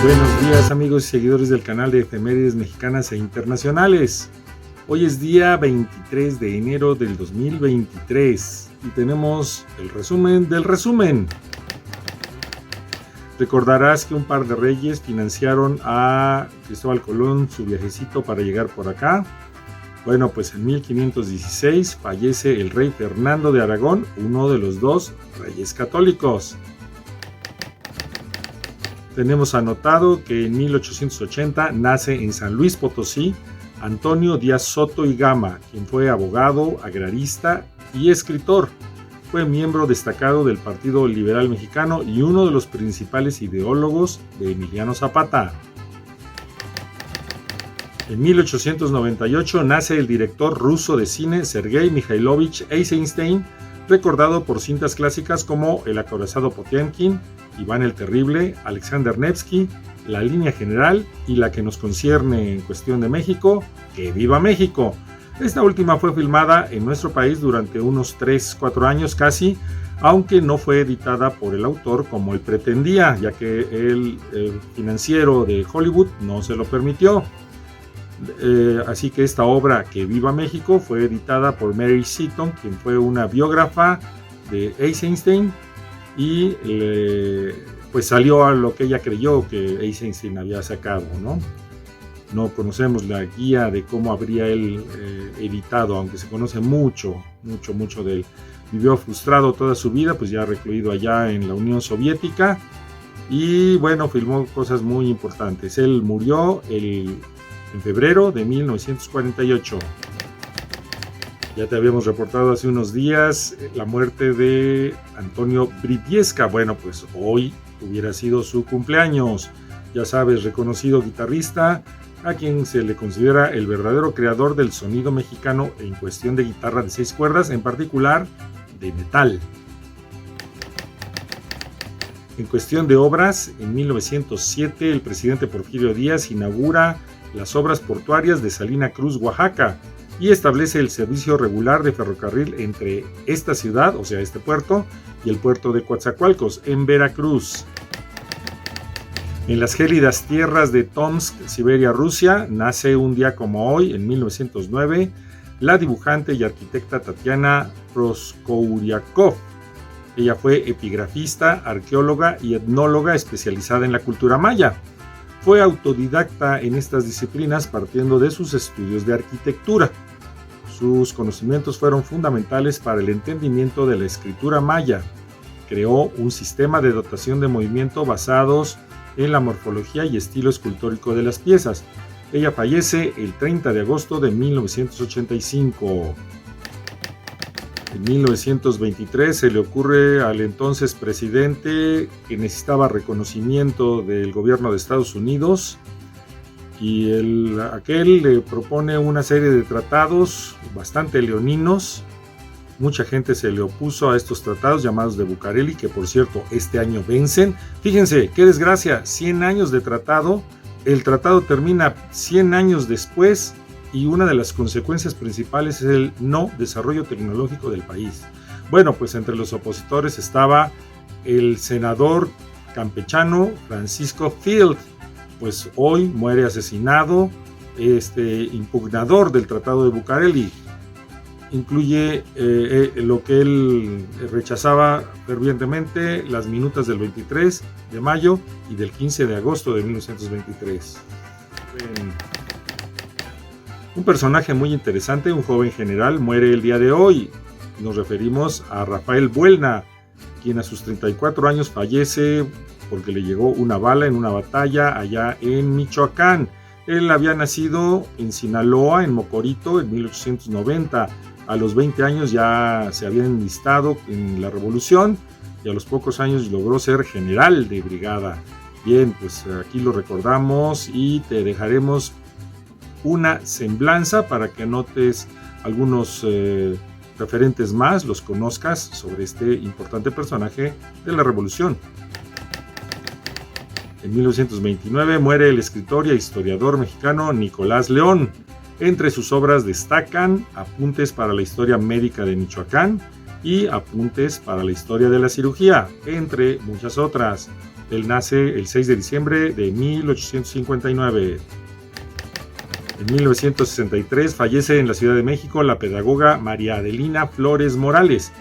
Buenos días amigos y seguidores del canal de Efemérides Mexicanas e Internacionales. Hoy es día 23 de enero del 2023 y tenemos el resumen del resumen. Recordarás que un par de reyes financiaron a Cristóbal Colón su viajecito para llegar por acá. Bueno, pues en 1516 fallece el rey Fernando de Aragón, uno de los dos reyes católicos. Tenemos anotado que en 1880 nace en San Luis Potosí Antonio Díaz Soto y Gama, quien fue abogado, agrarista y escritor. Fue miembro destacado del Partido Liberal Mexicano y uno de los principales ideólogos de Emiliano Zapata. En 1898 nace el director ruso de cine Sergei Mikhailovich Eisenstein, recordado por cintas clásicas como El acorazado Potiomkin, Iván el Terrible, Alexander Nevsky, La Línea General y la que nos concierne en cuestión de México, ¡Que viva México! Esta última fue filmada en nuestro país durante unos 3-4 años casi, aunque no fue editada por el autor como él pretendía, ya que el financiero de Hollywood no se lo permitió. Así que esta obra, ¡Que viva México!, fue editada por Mary Seaton, quien fue una biógrafa de Eisenstein, y pues salió a lo que ella creyó que Eisenstein había sacado, ¿no? No conocemos la guía de cómo habría él editado, aunque se conoce mucho de él. Vivió frustrado toda su vida, pues ya recluido allá en la Unión Soviética, y bueno, filmó cosas muy importantes. Él murió en febrero de 1948. Ya te habíamos reportado hace unos días la muerte de Antonio Briviesca. Bueno, pues hoy hubiera sido su cumpleaños. Ya sabes, reconocido guitarrista, a quien se le considera el verdadero creador del sonido mexicano en cuestión de guitarra de 6 cuerdas, en particular de metal. En cuestión de obras, en 1907 el presidente Porfirio Díaz inaugura las obras portuarias de Salina Cruz, Oaxaca, y establece el servicio regular de ferrocarril entre esta ciudad, o sea, este puerto, y el puerto de Coatzacoalcos, en Veracruz. En las gélidas tierras de Tomsk, Siberia, Rusia, nace un día como hoy, en 1909, la dibujante y arquitecta Tatiana Proskouryakov. Ella fue epigrafista, arqueóloga y etnóloga especializada en la cultura maya. Fue autodidacta en estas disciplinas partiendo de sus estudios de arquitectura. Sus conocimientos fueron fundamentales para el entendimiento de la escritura maya. Creó un sistema de dotación de movimiento basados en la morfología y estilo escultórico de las piezas. Ella fallece el 30 de agosto de 1985. En 1923 se le ocurre al entonces presidente que necesitaba reconocimiento del gobierno de Estados Unidos, y aquel le propone una serie de tratados bastante leoninos. Mucha gente se le opuso a estos tratados llamados de Bucareli, que por cierto este año vencen. Fíjense, qué desgracia, 100 años de tratado, el tratado termina 100 años después, y una de las consecuencias principales es el no desarrollo tecnológico del país. Bueno, pues entre los opositores estaba el senador campechano Francisco Field, pues hoy muere asesinado, impugnador del Tratado de Bucareli. Incluye lo que él rechazaba fervientemente, las minutas del 23 de mayo y del 15 de agosto de 1923. Un personaje muy interesante, un joven general, muere el día de hoy. Nos referimos a Rafael Buelna, quien a sus 34 años fallece porque le llegó una bala en una batalla allá en Michoacán. Él había nacido en Sinaloa, en Mocorito, en 1890. A los 20 años ya se había enlistado en la revolución y a los pocos años logró ser general de brigada. Bien, pues aquí lo recordamos y te dejaremos una semblanza para que notes algunos referentes más, los conozcas sobre este importante personaje de la revolución. En 1929 muere el escritor y historiador mexicano Nicolás León. Entre sus obras destacan Apuntes para la historia médica de Michoacán y Apuntes para la historia de la cirugía, entre muchas otras. Él nace el 6 de diciembre de 1859. En 1963 fallece en la Ciudad de México la pedagoga María Adelina Flores Morales.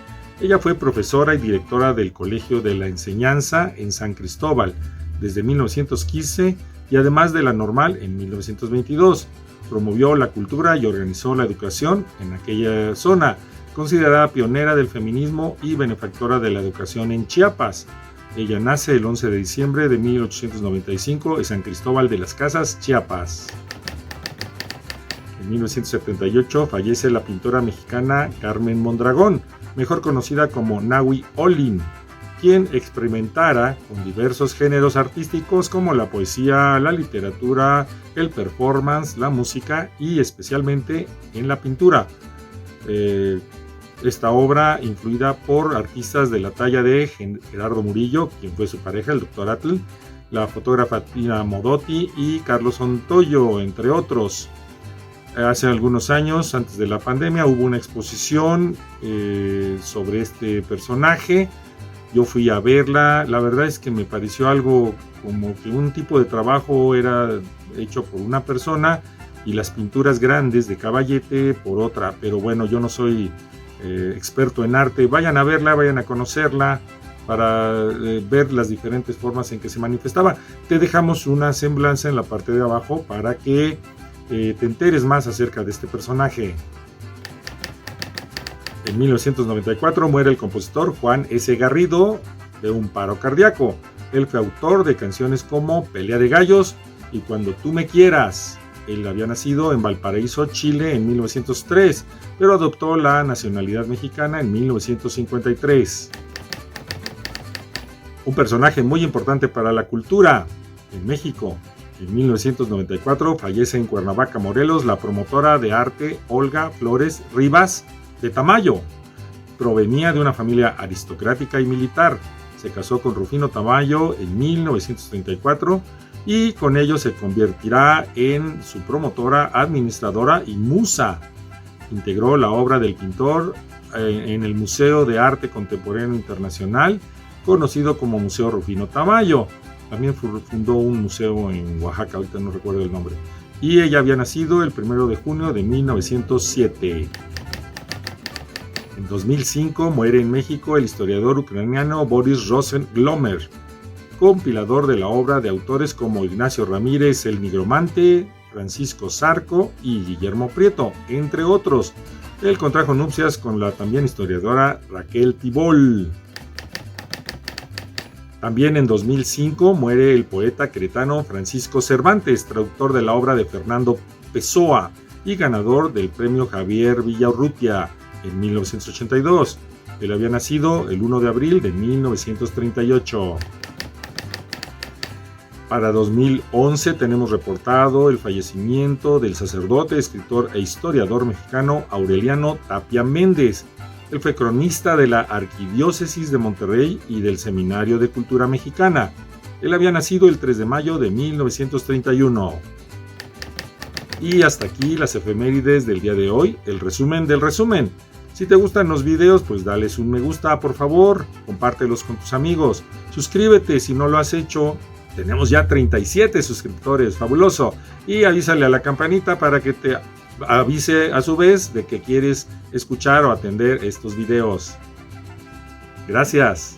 Ella fue profesora y directora del Colegio de la Enseñanza en San Cristóbal desde 1915 y además de la Normal en 1922. Promovió la cultura y organizó la educación en aquella zona, considerada pionera del feminismo y benefactora de la educación en Chiapas. Ella nace el 11 de diciembre de 1895 en San Cristóbal de las Casas, Chiapas. En 1978 fallece la pintora mexicana Carmen Mondragón, mejor conocida como Nahui Olin, quien experimentara con diversos géneros artísticos como la poesía, la literatura, el performance, la música y especialmente en la pintura. Esta obra influida por artistas de la talla de Gerardo Murillo, quien fue su pareja, el Dr. Atl, la fotógrafa Tina Modotti y Carlos Sontoyo, entre otros. Hace algunos años, antes de la pandemia, hubo una exposición sobre este personaje. Yo fui a verla, la verdad es que me pareció algo como que un tipo de trabajo era hecho por una persona y las pinturas grandes de Caballete por otra, pero bueno, yo no soy experto en arte. Vayan a verla, vayan a conocerla para ver las diferentes formas en que se manifestaba. Te dejamos una semblanza en la parte de abajo para que te enteres más acerca de este personaje. En 1994 muere el compositor Juan S. Garrido de un paro cardíaco. Él fue autor de canciones como Pelea de Gallos y Cuando tú me quieras. Él había nacido en Valparaíso, Chile en 1903, pero adoptó la nacionalidad mexicana en 1953. Un personaje muy importante para la cultura en México. En 1994 fallece en Cuernavaca, Morelos, la promotora de arte Olga Flores Rivas de Tamayo. Provenía de una familia aristocrática y militar. Se casó con Rufino Tamayo en 1934 y con ello se convertirá en su promotora, administradora y musa. Integró la obra del pintor en el Museo de Arte Contemporáneo Internacional, conocido como Museo Rufino Tamayo. También fundó un museo en Oaxaca, ahorita no recuerdo el nombre. Y ella había nacido el 1 de junio de 1907. En 2005 muere en México el historiador ucraniano Boris Rosen-Glomer, compilador de la obra de autores como Ignacio Ramírez el Nigromante, Francisco Zarco y Guillermo Prieto, entre otros. Él contrajo nupcias con la también historiadora Raquel Tibol. También en 2005 muere el poeta queretano Francisco Cervantes, traductor de la obra de Fernando Pessoa y ganador del premio Javier Villaurrutia en 1982. Él había nacido el 1 de abril de 1938. Para 2011 tenemos reportado el fallecimiento del sacerdote, escritor e historiador mexicano Aureliano Tapia Méndez. Él fue cronista de la Arquidiócesis de Monterrey y del Seminario de Cultura Mexicana. Él había nacido el 3 de mayo de 1931. Y hasta aquí las efemérides del día de hoy, el resumen del resumen. Si te gustan los videos, pues dales un me gusta, por favor, compártelos con tus amigos. Suscríbete si no lo has hecho. Tenemos ya 37 suscriptores, fabuloso. Y avísale a la campanita para que te avise a su vez de que quieres escuchar o atender estos videos. Gracias.